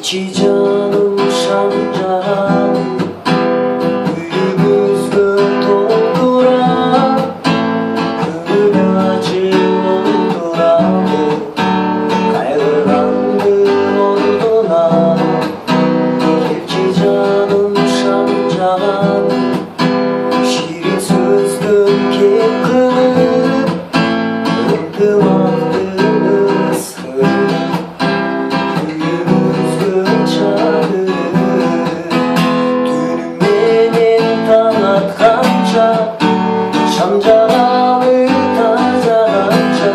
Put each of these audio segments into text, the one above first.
İçi canım şancan, büyümüzgü dolduran, gönül acı olduran, kaygılandı orduna. İçi canım şancan, şirin sözlüm kep kılıp, ıntımaqdı ısırıp. Şamjaralı tazagancha,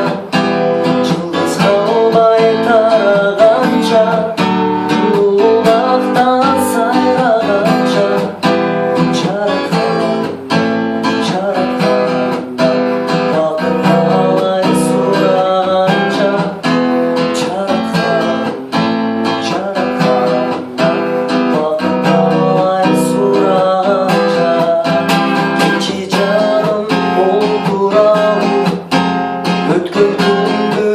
жылдыз қалбай тарағанша, бұлақтан сайрағанша, жаратқанда бақыт қалай сұрағанша, жаратқанда бақыт қалай сұрағанша. İçi canım olduran, өткөн күндү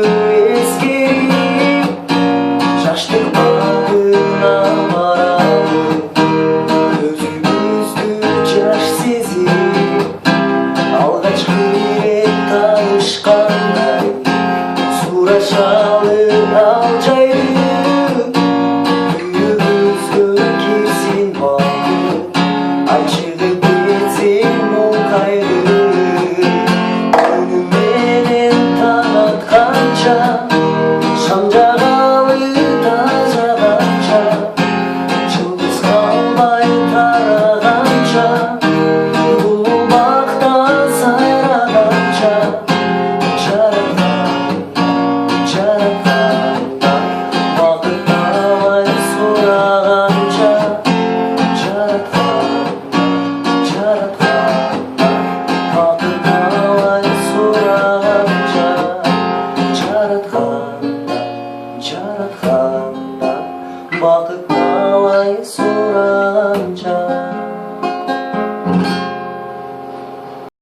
эскерип, жаштык багына барабы, өзүбүздү жаш сезип, алгачкы ирет таанышкандай, сурашалы ал жайды, үйүбүзгө кирсин багыт, ачыгып кетсин мол кайгы. Күнү менен таң атканча, шам жагалы тажаганча, жылдыз калбай тараганча, бул бактан сайраганча, жаратканда бакыт талай сураганча, жаратканда бакыт талай сураганча, жаратканда бакыт талай сураганча.